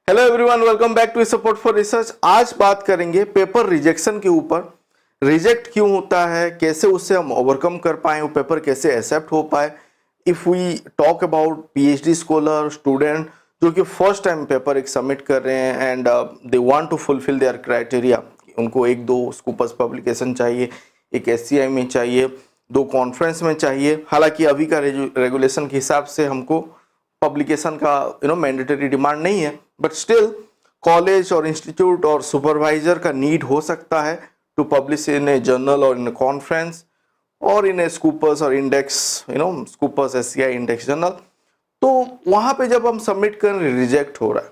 Hello everyone, welcome back to support for research. आज बात करेंगे पेपर रिजेक्शन के ऊपर। रिजेक्ट क्यों होता है, कैसे उससे हम ओवरकम कर पाए, वो पेपर कैसे एक्सेप्ट हो पाए। If we talk about PhD scholar student जो कि फर्स्ट टाइम पेपर एक सबमिट कर रहे हैं and they want to fulfil their criteria, उनको एक दो स्कूपर्स पब्लिकेशन चाहिए, एक एससीआई में चाहिए, दो कॉन्फ्रेंस में चाहिए। हालांकि अभी का रेगुलेशन के हिसाब से हमको पब्लिकेशन का मैंडेटरी डिमांड नहीं है, बट स्टिल कॉलेज और इंस्टीट्यूट और सुपरवाइजर का नीड हो सकता है to publish in a journal और इन ए कॉन्फ्रेंस और इन ए स्कूपर्स और index, Scopus SCI index journal. तो वहां पे जब हम सबमिट कर रिजेक्ट हो रहा है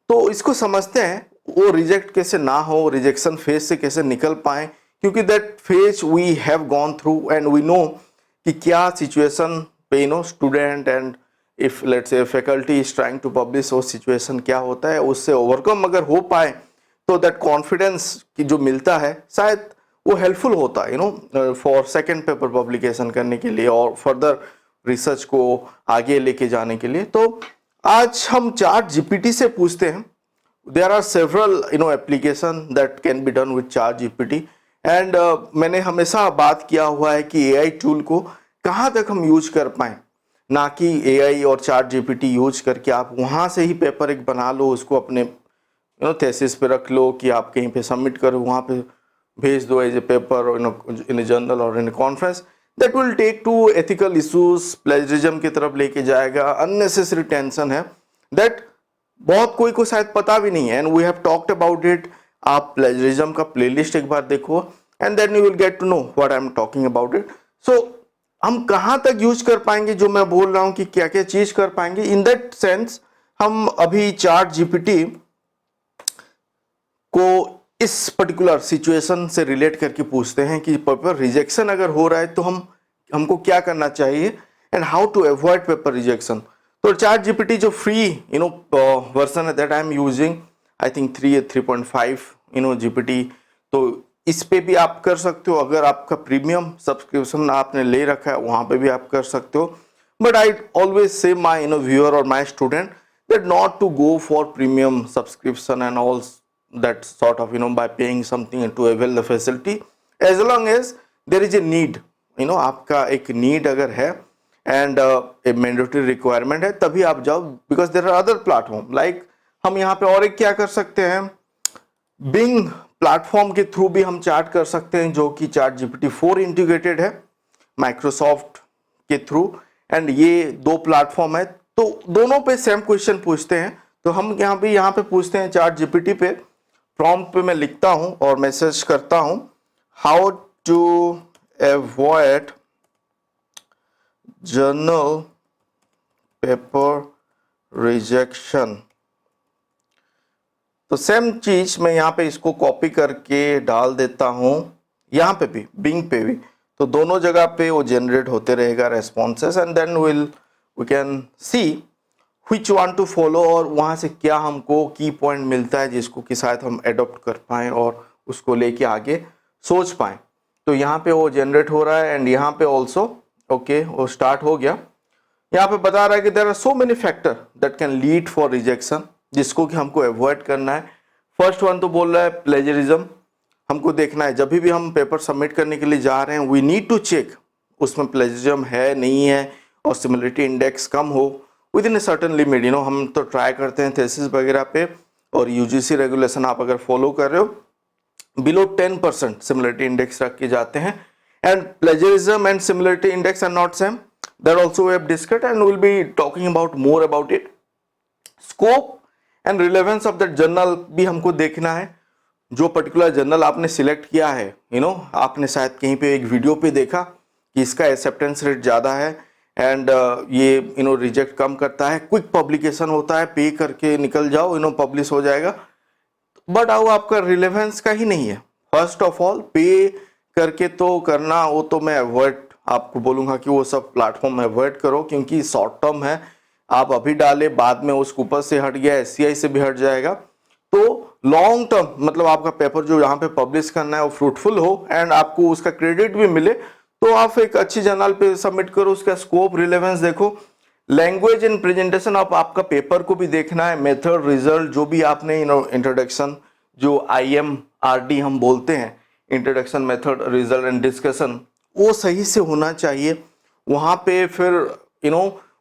तो इसको समझते हैं वो रिजेक्ट कैसे ना हो, रिजेक्शन फेज से कैसे निकल पाए, क्योंकि that phase we have gone through and we know कि क्या सिचुएशन पे student and if let's say faculty is trying to publish, वो सिचुएशन क्या होता है, उससे ओवरकम अगर हो पाए तो दैट कॉन्फिडेंस की जो मिलता है शायद वो हेल्पफुल होता है फॉर सेकेंड पेपर पब्लिकेशन करने के लिए और फर्दर रिसर्च को आगे लेके जाने के लिए। तो आज हम चार्ट जीपीटी से पूछते हैं। There are several application that can be done with ChatGPT and मैंने हमेशा बात किया हुआ है कि एआई टूल को कहाँ तक हम यूज कर पाए, ना कि एआई और चार्ट जीपीटी यूज करके आप वहाँ से ही पेपर एक बना लो, उसको अपने थेसिस पे रख लो कि आप कहीं पे सबमिट करो, वहाँ पे भेज दो as a paper in a journal और in a conference. That will take to ethical issues, plagiarism की तरफ लेके जाएगा, अननेसेसरी टेंशन है दैट बहुत कोई को शायद पता भी नहीं है and we have talked about it. आप प्लेजरिज्म का प्लेलिस्ट एक बार देखो and then you will get to know what I am talking about it. So हम कहाँ तक यूज कर पाएंगे, जो मैं बोल रहा हूँ कि क्या क्या चीज कर पाएंगे, इन दैट सेंस हम अभी चार्ट जीपीटी को इस पर्टिकुलर सिचुएशन से रिलेट करके पूछते हैं कि पेपर रिजेक्शन अगर हो रहा है तो हमको क्या करना चाहिए and how to avoid paper rejection. तो चार्ट जीपीटी जो फ्री वर्जन है that I am using, I think 3.5 GPT, तो इस पे भी आप कर सकते हो। अगर आपका प्रीमियम सब्सक्रिप्शन आपने ले रखा है वहां पे भी आप कर सकते हो, but I always say my viewer और my student that not to go for premium subscription and all that sort of by paying something to avail the facility, as long as there is a need, आपका एक need अगर है and A mandatory requirement है तभी आप जाओ, because there are other platform like हम यहाँ पे और एक क्या कर सकते हैं, बिंग प्लेटफॉर्म के थ्रू भी हम चार्ट कर सकते हैं जो कि चार्ट जीपीटी 4 इंटीग्रेटेड है माइक्रोसॉफ्ट के थ्रू एंड ये दो प्लेटफॉर्म है, तो दोनों पे सेम क्वेश्चन पूछते हैं। तो हम यहाँ पे पूछते हैं चार्ट जीपीटी पे, प्रॉम्प्ट पे मैं लिखता हूं और मैसेज करता हूं how to avoid journal paper rejection. तो सेम चीज मैं यहाँ पे इसको कॉपी करके डाल देता हूं, यहाँ पे भी बिंग पे भी, तो दोनों जगह पे वो जनरेट होते रहेगा responses and then we can see which want to follow और वहाँ से क्या हमको की पॉइंट मिलता है जिसको कि शायद हम एडॉप्ट कर पाएँ और उसको लेके आगे सोच पाएँ। तो यहाँ पे वो जनरेट हो रहा है एंड यहाँ पे ऑल्सो ओके वो स्टार्ट हो गया। यहाँ पे बता रहा है कि there are so many factor that can lead for rejection, जिसको कि हमको अवॉइड करना है। फर्स्ट वन तो बोल रहा है प्लेजरिज्म, हमको देखना है जब भी हम पेपर सबमिट करने के लिए जा रहे हैं वी नीड टू चेक उसमें प्लेजरिज्म है नहीं है और सिमिलरिटी इंडेक्स कम हो with in a certain limit. हम तो ट्राई करते हैं थेसिस वगैरह पे और यूजीसी रेगुलेशन आप अगर फॉलो कर रहे हो बिलो 10% सिमिलरिटी इंडेक्स रख के जाते हैं and plagiarism and similarity index are not same, that also we have discussed and will be talking about more about it. Scope and relevance of that journal भी हमको देखना है, जो पर्टिकुलर जर्नल आपने सिलेक्ट किया है आपने शायद कहीं पे एक वीडियो पे देखा कि इसका एक्सेप्टेंस रेट ज़्यादा है एंड ये रिजेक्ट कम करता है, क्विक पब्लिकेशन होता है, पे करके निकल जाओ पब्लिश हो जाएगा, बट वो आपका रिलेवेंस का ही नहीं है। फर्स्ट ऑफ ऑल पे करके तो करना वो तो मैं अवॉइड आपको बोलूँगा कि वो सब प्लेटफॉर्म अवॉइड करो, क्योंकि शॉर्ट टर्म है, आप अभी डाले बाद में उस ऊपर से हट गया एससीआई से भी हट जाएगा। तो लॉन्ग टर्म मतलब आपका पेपर जो यहाँ पे पब्लिश करना है वो फ्रूटफुल हो एंड आपको उसका क्रेडिट भी मिले, तो आप एक अच्छी जर्नल पे सबमिट करो, उसका स्कोप रिलेवेंस देखो लैंग्वेज एंड प्रेजेंटेशन, आप आपका पेपर को भी देखना है, मेथड, रिजल्ट, जो भी आपने इंट्रोडक्शन, जो IMRD हम बोलते हैं, introduction, method, result and discussion, वो सही से होना चाहिए। वहाँ पे फिर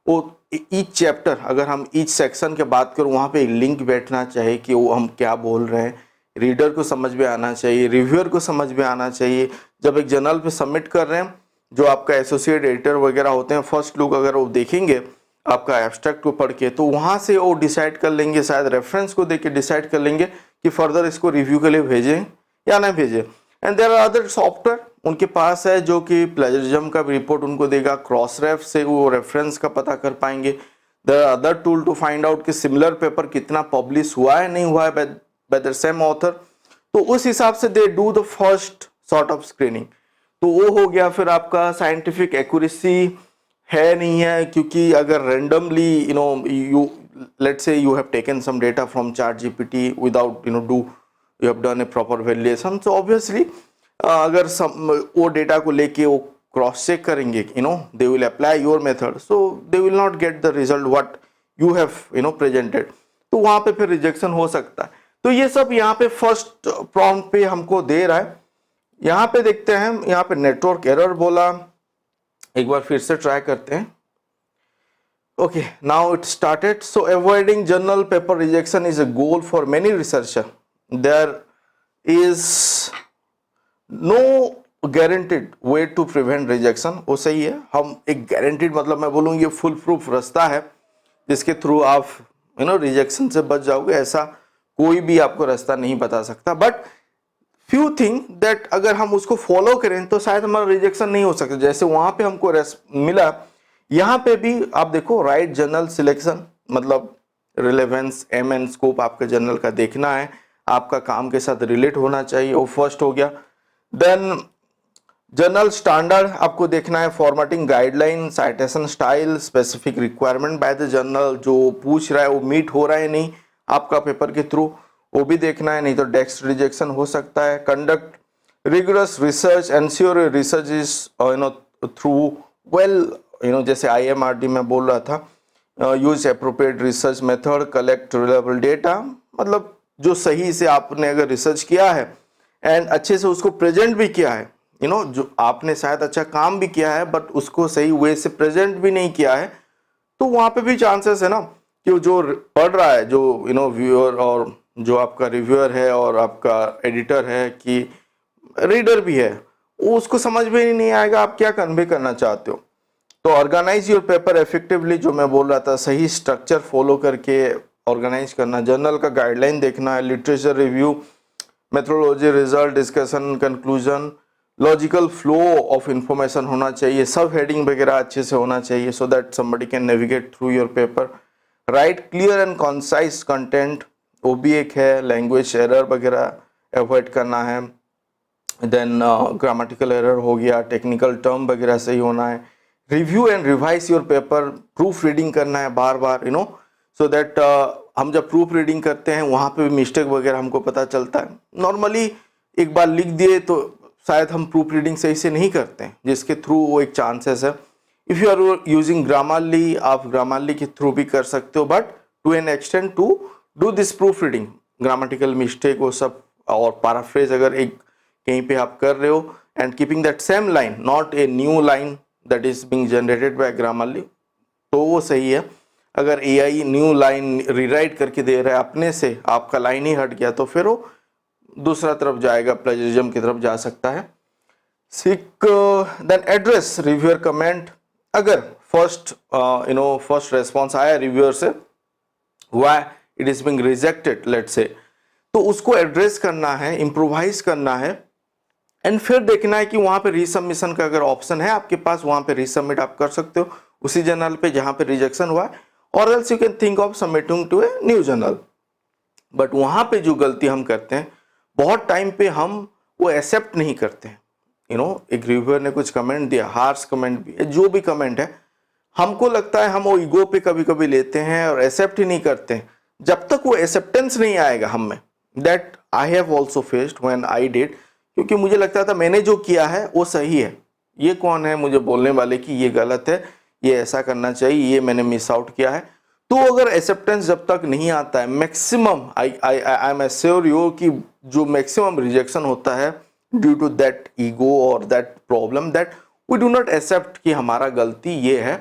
वो ईच चैप्टर, अगर हम ईच सेक्शन के बात करूँ, वहाँ पे एक लिंक बैठना चाहिए कि वो हम क्या बोल रहे हैं, रीडर को समझ में आना चाहिए, रिव्यूअर को समझ में आना चाहिए। जब एक जर्नल पे सबमिट कर रहे हैं, जो आपका एसोसिएट एडिटर वगैरह होते हैं, फर्स्ट लुक अगर वो देखेंगे आपका एब्स्ट्रैक्ट को पढ़ के, तो वहाँ से वो डिसाइड कर लेंगे, शायद रेफरेंस को देख के डिसाइड कर लेंगे कि फर्दर इसको रिव्यू के लिए भेजें या ना भेजें। And there are other software उनके पास है जो कि प्लेजरिज्म का रिपोर्ट उनको देगा, क्रॉस रेफ से वो रेफरेंस का पता कर पाएंगे। There are other tool to find out कि सिमिलर पेपर कितना पब्लिश हुआ है नहीं हुआ है बाय द सेम ऑथर। तो उस हिसाब से they do the first sort of screening. तो वो हो गया। फिर आपका साइंटिफिक एक्यूरेसी है नहीं है, क्योंकि अगर randomly you let's say you have taken some data from ChatGPT without you have done a proper valuation, so obviously अगर वो डेटा को लेके वो क्रॉस चेक करेंगे, they will apply your method, so they will not get the result what you have presented, तो वहाँ पे फिर रिजेक्शन हो सकता है। तो ये सब यहाँ पे फर्स्ट प्रॉम्प्ट पे हमको दे रहा है। यहाँ पे देखते हैं, यहाँ पे नेटवर्क एरर बोला, एक बार फिर से ट्राई करते हैं। Okay, now it started. So avoiding journal paper rejection is a goal for many researcher. There is no guaranteed way to prevent rejection. वो सही है, हम एक गारंटीड मतलब मैं बोलूँ ये फुल प्रूफ रास्ता है जिसके थ्रू आप रिजेक्शन से बच जाओगे, ऐसा कोई भी आपको रास्ता नहीं बता सकता। बट फ्यू थिंग दैट अगर हम उसको फॉलो करें तो शायद हमारा रिजेक्शन नहीं हो सकता। जैसे वहां पे हमको मिला, यहाँ पे भी आप देखो, राइट जर्नल सिलेक्शन, मतलब रिलेवेंस, एम एंड स्कोप आपका जर्नल का देखना है, आपका काम के साथ रिलेट होना चाहिए, वो फर्स्ट हो गया। देन जर्नल स्टैंडर्ड आपको देखना है, formatting guideline, citation style, specific requirement by the journal, जो पूछ रहा है वो मीट हो रहा है नहीं आपका पेपर के थ्रू, वो भी देखना है, नहीं तो डेस्क रिजेक्शन हो सकता है। Conduct rigorous research, ensure research is through well, जैसे IMRD में बोल रहा था, use appropriate research method, collect reliable data, मतलब जो सही से आपने अगर रिसर्च किया है एंड अच्छे से उसको प्रेजेंट भी किया है, जो आपने शायद अच्छा काम भी किया है बट उसको सही वे से प्रेजेंट भी नहीं किया है, तो वहाँ पे भी चांसेस है ना कि जो पढ़ रहा है, जो व्यूअर और जो आपका रिव्यूअर है और आपका एडिटर है कि रीडर भी है, वो उसको समझ में ही नहीं आएगा आप क्या कन्वे करना चाहते हो। तो ऑर्गेनाइज योर पेपर इफेक्टिवली, जो मैं बोल रहा था, सही स्ट्रक्चर फॉलो करके ऑर्गेनाइज करना, जर्नल का गाइडलाइन देखना है, literature review, methodology, result, discussion, conclusion, logical flow of information होना चाहिए, सब हेडिंग वगैरह अच्छे से होना चाहिए so that somebody can navigate through your paper. Right clear and concise content, वो भी एक है। लैंग्वेज एरर वगैरह अवॉइड करना है। देन ग्रामेटिकल एरर हो गया, टेक्निकल टर्म वगैरह सही होना है। Review and revise your paper, proof reading करना है बार बार, सो दैट हम जब प्रूफ रीडिंग करते हैं वहाँ पे भी मिस्टेक वगैरह हमको पता चलता है। नॉर्मली एक बार लिख दिए तो शायद हम प्रूफ रीडिंग सही से नहीं करते हैं, जिसके थ्रू वो एक चांसेस है। If you are using Grammarly, आप ग्रामरली के थ्रू भी कर सकते हो, but to an extent to do this proof reading, grammatical mistake वो सब, और पैराफ्रेज अगर एक कहीं पे आप कर रहे हो and keeping that same line, not a new line that is being generated by Grammarly, तो वो सही है। अगर AI न्यू लाइन रीराइट करके दे रहा है अपने से, आपका लाइन ही हट गया, तो फिर वो दूसरा तरफ जाएगा, प्लेजरिज्म की तरफ जा सकता है। सिक देन एड्रेस रिव्यूअर कमेंट, अगर फर्स्ट रेस्पॉन्स आया रिव्यूअर से, why it is being rejected let's say, तो उसको एड्रेस करना है, इम्प्रोवाइज करना है, एंड फिर देखना है कि वहाँ पे रीसबमिशन का अगर ऑप्शन है आपके पास, वहाँ पे रीसबमिट आप कर सकते हो उसी जर्नल पे जहाँ पे रिजेक्शन हुआ है, और else you can think of submitting to a new journal. But वहाँ पे जो गलती हम करते हैं, बहुत टाइम पे हम वो एक्सेप्ट नहीं करते हैं। एक रिव्यूअर ने कुछ कमेंट दिया, हार्श कमेंट भी है, जो भी कमेंट है, हमको लगता है हम वो ईगो पे कभी कभी लेते हैं और एक्सेप्ट ही नहीं करते हैं। जब तक वो एक्सेप्टेंस नहीं आएगा हम में, that I have also faced when I did, क्योंकि मुझे लगता था मैंने जो किया है वो सही है, ये कौन है मुझे बोलने वाले कि ये गलत है, ये ऐसा करना चाहिए, ये मैंने मिस आउट किया है। तो अगर एक्सेप्टेंस जब तक नहीं आता है, maximum I am assure you कि जो मैक्सिमम रिजेक्शन होता है ड्यू टू दैट ईगो और that problem that we do not accept कि हमारा गलती ये है,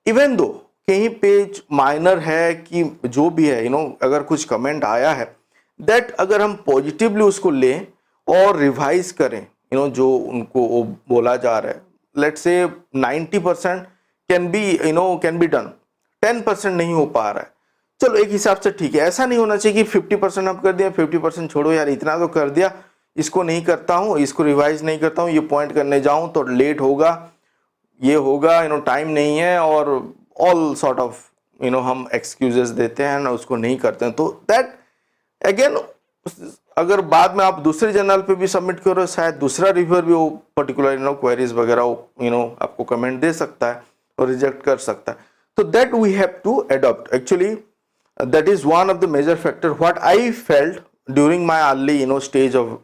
इवन दो कहीं पे माइनर है कि जो भी है, अगर कुछ कमेंट आया है दैट अगर हम पॉजिटिवली उसको लें और रिवाइज करें, जो उनको वो बोला जा रहा है, let's say 90% can be done, 10% नहीं हो पा रहा है, चलो एक हिसाब से ठीक है। ऐसा नहीं होना चाहिए कि 50% आप कर दिया, 50% छोड़ो यार, इतना तो कर दिया, इसको नहीं करता हूँ, इसको रिवाइज नहीं करता हूँ, ये पॉइंट करने जाऊँ तो लेट होगा, ये होगा, टाइम नहीं है, और ऑल सॉर्ट ऑफ हम एक्सक्यूजेस देते हैं ना, उसको नहीं करते हैं। तो दैट अगेन अगर बाद में आप दूसरे जर्नल पे भी सबमिट करो, शायद दूसरा रिव्यूअर भी वो पर्टिकुलर क्वेरीज वगैरह आपको कमेंट दे सकता है और रिजेक्ट कर सकता है। तो that we have to adopt actually, that is one of the major factor what I felt during my early stage of,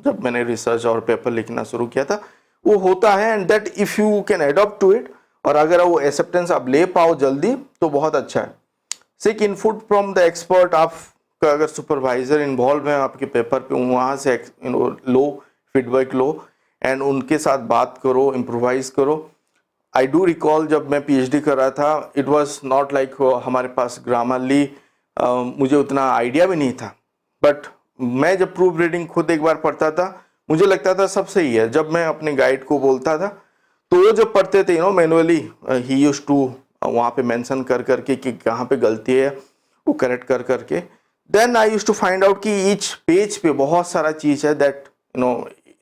जब मैंने रिसर्च और पेपर लिखना शुरू किया था, वो होता है। And that if you can adopt to it, और अगर वो एक्सेप्टेंस आप ले पाओ जल्दी तो बहुत अच्छा है। Seek input from the expert, आप अगर सुपरवाइजर इन्वॉल्व है आपके पेपर पे, वहाँ से लो फीडबैक लो एंड उनके साथ बात करो, इम्प्रोवाइज करो। आई डू रिकॉल जब मैं पीएचडी कर रहा था, इट वाज नॉट लाइक हमारे पास ग्रामरली मुझे उतना आइडिया भी नहीं था, बट मैं जब प्रूफ रीडिंग खुद एक बार पढ़ता था मुझे लगता था सब सही है। जब मैं अपने गाइड को बोलता था तो वो जब पढ़ते थे मैनुअली, ही यूज्ड टू वहाँ पे मेंशन कर करके कि कहाँ पे गलती है वो करेक्ट कर करके, then I used to find out कि ईच पेज पे बहुत सारा चीज़ है दैट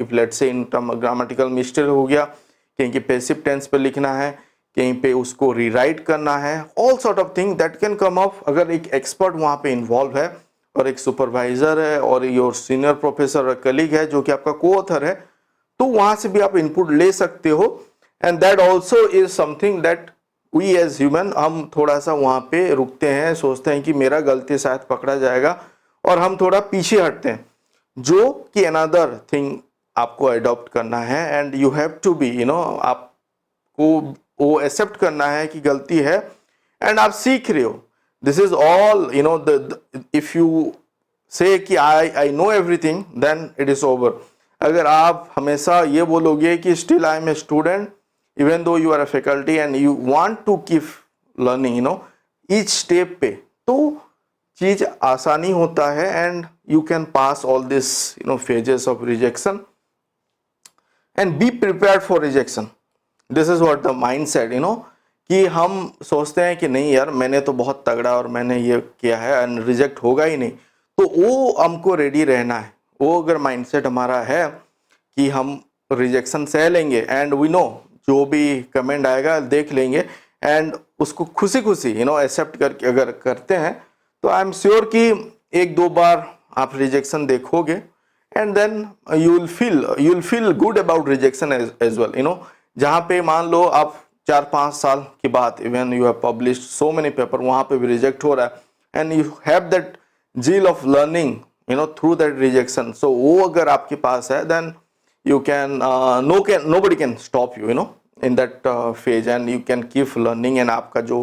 इफ लेट्स से इन टर्म ग्रामेटिकल मिस्टेक हो गया, कहीं के पैसिव टेंस पे लिखना है, कहीं पे उसको रीराइट करना है, all sort of thing that can come of. अगर एक एक्सपर्ट वहाँ पे इन्वॉल्व है और एक सुपरवाइजर है और योर सीनियर प्रोफेसर और कलीग है जो कि आपका को ऑथर है, तो वहाँ से भी आप इनपुट ले सकते हो। And that also is something that we as human, हम थोड़ा सा वहाँ पे रुकते हैं, सोचते हैं कि मेरा गलती शायद पकड़ा जाएगा, और हम थोड़ा पीछे हटते हैं, जो कि अनदर थिंग आपको अडॉप्ट करना है। And you have to be आपको वो एक्सेप्ट करना है कि गलती है एंड आप सीख रहे हो। This is all if you say कि I know everything then it is over. अगर आप हमेशा ये बोलोगे कि still I am a student even though you are a faculty and you want to keep learning each step पे, तो चीज आसानी होता है and you can pass all this phases of rejection and be prepared for rejection. This is what the mindset, कि हम सोचते हैं कि नहीं यार मैंने तो बहुत तगड़ा और मैंने ये किया है एंड रिजेक्ट होगा ही नहीं, तो वो हमको रेडी रहना है। वो अगर माइंडसेट हमारा है कि हम रिजेक्शन सह लेंगे एंड वी नो जो भी कमेंट आएगा देख लेंगे एंड उसको खुशी खुशी एक्सेप्ट करके अगर करते हैं, तो आई एम श्योर कि एक दो बार आप रिजेक्शन देखोगे and then you will feel good about rejection as well. जहाँ पे मान लो आप 4-5 साल के बाद even you have published so many paper, वहाँ पे भी रिजेक्ट हो रहा है and you have that zeal of learning through that rejection, so वो अगर आपके पास है then you can nobody can stop you in that phase and you can keep learning and आपका जो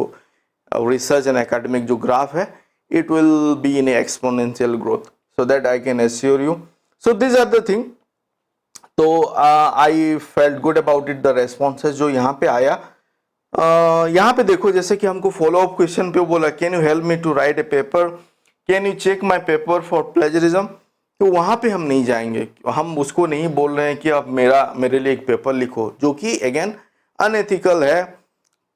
research and academic जो graph है it will be in a exponential growth, so that I can assure you. So these are the thing. तो I felt good about it, the responses जो यहाँ पे आया। यहाँ पे देखो जैसे कि हमको फॉलो अप क्वेश्चन पे बोला can you help me to write a paper, can you check my paper for plagiarism, तो वहाँ पे हम नहीं जाएंगे, हम उसको नहीं बोल रहे हैं कि आप मेरे लिए एक पेपर लिखो, जो कि अगेन अनएथिकल है,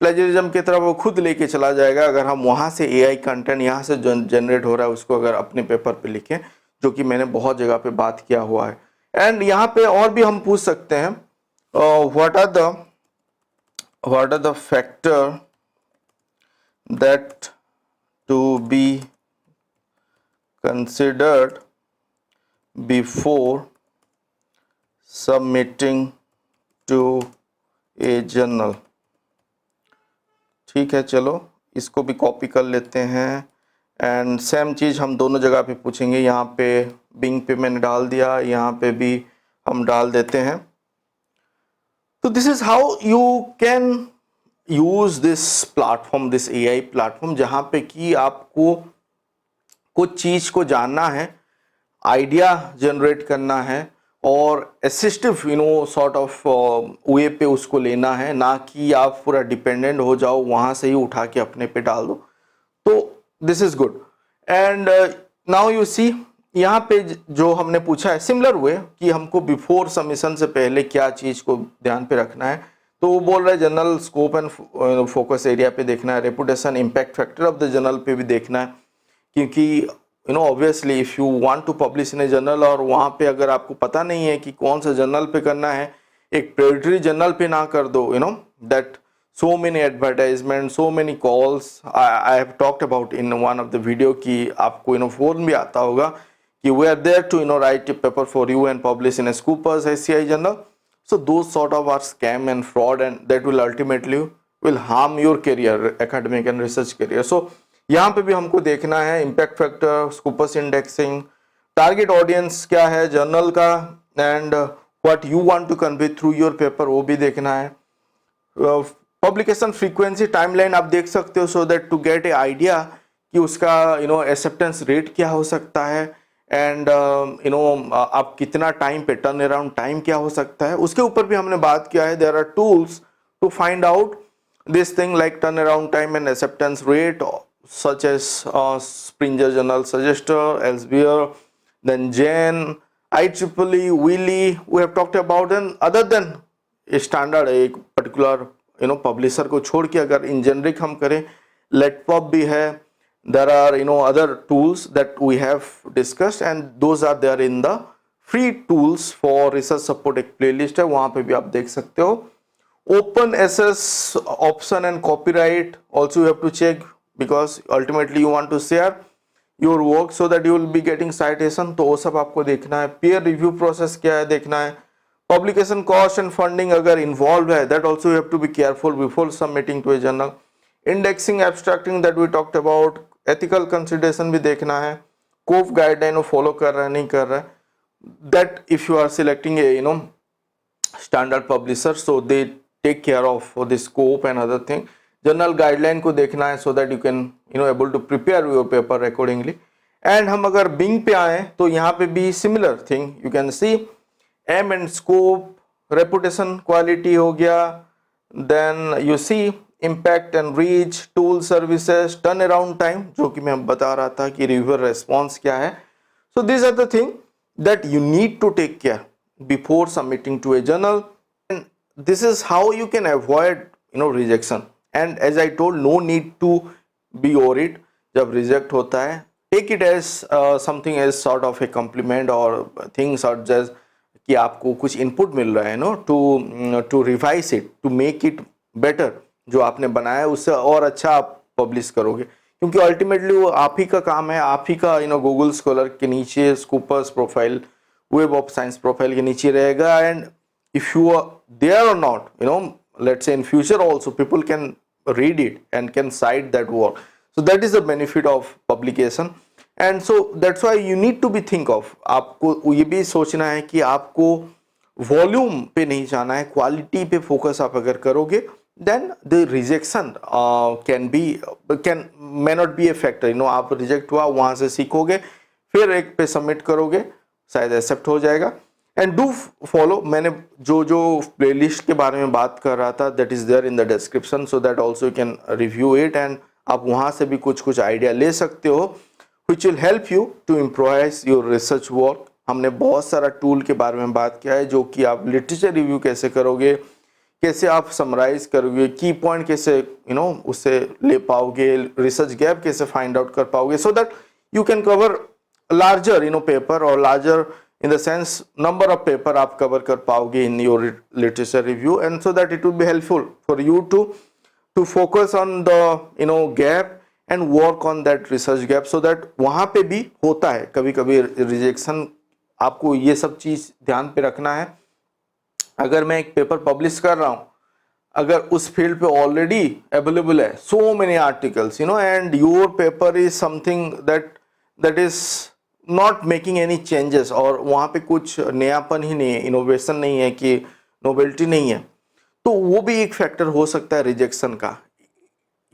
प्लेजरिज्म की तरफ वो खुद लेके चला जाएगा। अगर हम वहाँ से एआई कंटेंट यहाँ से जनरेट हो रहा है उसको अगर अपने पेपर पे लिखें, जो कि मैंने बहुत जगह पे बात किया हुआ है। एंड यहाँ पे और भी हम पूछ सकते हैं what are the factor that to be considered before submitting to a journal। ठीक है, चलो इसको भी कॉपी कर लेते हैं एंड सेम चीज़ हम दोनों जगह पे पूछेंगे। यहाँ पे बिंग पे मैंने डाल दिया, यहाँ पे भी हम डाल देते हैं। तो this is how use this platform, this AI platform, जहाँ पे कि आपको कुछ चीज को जानना है, आइडिया जनरेट करना है और असिस्टिव सॉर्ट ऑफ वे पे उसको लेना है, ना कि आप पूरा डिपेंडेंट हो जाओ, वहां से ही उठा के अपने पे डाल दो। तो this is good. And now you see, यहाँ पे जो हमने पूछा है सिमिलर वे कि हमको बिफोर सबमिशन से पहले क्या चीज को ध्यान पे रखना है, तो वो बोल रहा है general scope and focus area पे देखना है, reputation impact factor of the journal पे भी देखना है, क्योंकि obviously if you want to publish in a journal और वहाँ पे अगर आपको पता नहीं है कि कौन सा जर्नल पे करना है, एक प्रेडिटरी जर्नल पे ना कर दो, that so many advertisements, so many calls. I have talked about in one of the video कि आपको फोन भी आता होगा कि we are there to write a paper for you and publish in a Scoopers SCI journal. So those sort of are scam and fraud, and that will ultimately will harm your career, academic and research career. So यहाँ पे भी हमको देखना है impact factor, Scoopers indexing, target audience क्या है journal का, and what you want to convey through your paper वो भी देखना है। पब्लिकेशन फ्रीक्वेंसी टाइमलाइन आप देख सकते हो, so that to get a idea कि उसका एक्सेप्टेंस रेट क्या हो सकता है, एंड आप कितना टाइम पे टर्न अराउंड टाइम क्या हो सकता है, उसके ऊपर भी हमने बात किया है। There are tools to find out this thing like turn around time and acceptance rate, such as Springer Journal Suggester, Elsevier, then Jen, IEEE, Wiley, we have talked about, and other than standard एक particular publisher को छोड़ के अगर इन generic हम करें, लेटपॉप भी है, there are other tools that we have discussed and those are there in the free tools for research support, एक प्लेलिस्ट है वहां पे भी आप देख सकते हो। Open access option and copyright also you have to check, because ultimately you want to share your work so that you will be getting citation, तो वो सब आपको देखना है। पीयर रिव्यू प्रोसेस क्या है देखना है। पब्लिकेशन कॉस्ट एंड फंडिंग अगर इन्वॉल्व है, that also you have to be careful before submitting to a journal. Indexing, abstracting that we talked about, ethical consideration भी देखना है, कोफ गाइडलाइन वो फॉलो कर रहा है नहीं कर रहा है, that if you are selecting a standard publisher, so they take care of this scope and other thing. Journal guideline को देखना है so that you can able to prepare your paper accordingly. And हम अगर Bing पे आए तो यहाँ पे भी similar thing you can see, aim and scope, reputation quality हो गया, then you see impact and reach, tool services, turn around time जो कि मैं बता रहा था कि रिव्यूअर रेस्पॉन्स क्या है। So this are the thing that you need to take care before submitting to a journal, and this is how you can avoid rejection. And as I told, no need to be worried जब reject होता है, take it as something as sort of a compliment और things are just कि आपको कुछ input मिल रहा है to revise it, to make it better, जो आपने बनाया है उससे और अच्छा आप पब्लिश करोगे, क्योंकि अल्टीमेटली वो आप ही का काम है, आप ही का गूगल स्कॉलर के नीचे Scopus profile, web of science profile के नीचे रहेगा। And if you are there or not, let's say in future also people can read it and can cite that work, so that is the benefit of publication, and so that's why you need to be think of, आपको ये भी सोचना है कि आपको volume पे नहीं जाना है, क्वालिटी पे फोकस आप अगर करोगे then the rejection may not be a factor, आप रिजेक्ट हुआ वहां से सीखोगे, फिर एक पे सबमिट करोगे, शायद एक्सेप्ट हो जाएगा। एंड डू फॉलो, मैंने जो प्लेलिस्ट के बारे में बात कर रहा था that is there in the description, so that also you can review it, and आप वहाँ से भी कुछ आइडिया ले सकते हो which will help you to improvise your research work. हमने बहुत सारा टूल के बारे में बात किया है, जो कि आप लिटरेचर रिव्यू कैसे करोगे, कैसे आप समराइज करोगे, की पॉइंट कैसे उससे ले पाओगे, रिसर्च गैप कैसे फाइंड आउट कर पाओगे, सो that you can cover larger paper, और larger in the sense number of paper आप cover कर पाओगे in your literature review, and so that it will be helpful for you to focus on the gap and work on that research gap, so that वहाँ पे भी होता है कभी कभी रिजेक्शन, आपको ये सब चीज़ ध्यान पे रखना है। अगर मैं एक पेपर पब्लिश कर रहा हूँ, अगर उस फील्ड पे ऑलरेडी अवेलेबल है so many articles and your paper is something that is not making any changes, और वहाँ पे कुछ नयापन ही नहीं है, इनोवेशन नहीं है, कि नोवेल्टी नहीं है, तो वो भी एक फैक्टर हो सकता है रिजेक्शन का।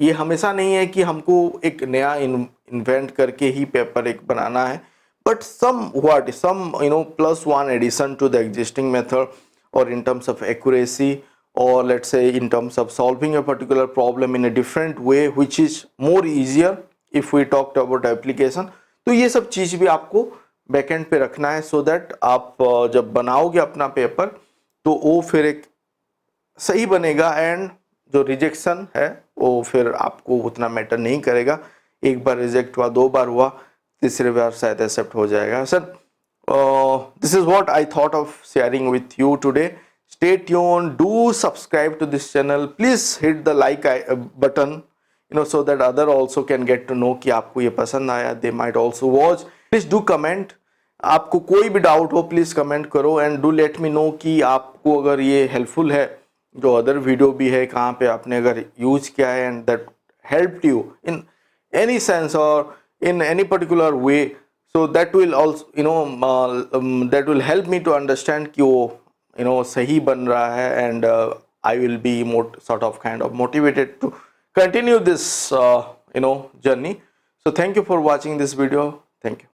ये हमेशा नहीं है कि हमको एक नया इन्वेंट करके ही पेपर एक बनाना है, but some plus one addition to the existing method, or in terms of accuracy, or let's say in terms of solving a particular problem in a different way which is more easier if we talked about application। तो ये सब चीज भी आपको backend पे रखना है, so that आप जब बनाओगे अपना पेपर तो वो फिर एक सही बनेगा, एंड जो रिजेक्शन है वो फिर आपको उतना मैटर नहीं करेगा। एक बार रिजेक्ट हुआ, 2 बार हुआ, तीसरे बार शायद एक्सेप्ट हो जाएगा। Sir, this is what I thought of sharing with you today. Stay tune, do subscribe to this channel, please hit the like button, so that other also can get to know कि आपको ये पसंद आया, they might also watch। Please do comment, आपको कोई भी doubt हो please comment करो, and do let me know कि आपको अगर ये हेल्पफुल है, जो अदर वीडियो भी है कहाँ पे आपने अगर यूज किया है, and that helped you in any sense or in any particular way, so that will also that will help me to understand कि वो सही बन रहा है, and I will be sort of kind of motivated to continue this journey। So thank you for watching this video. Thank you.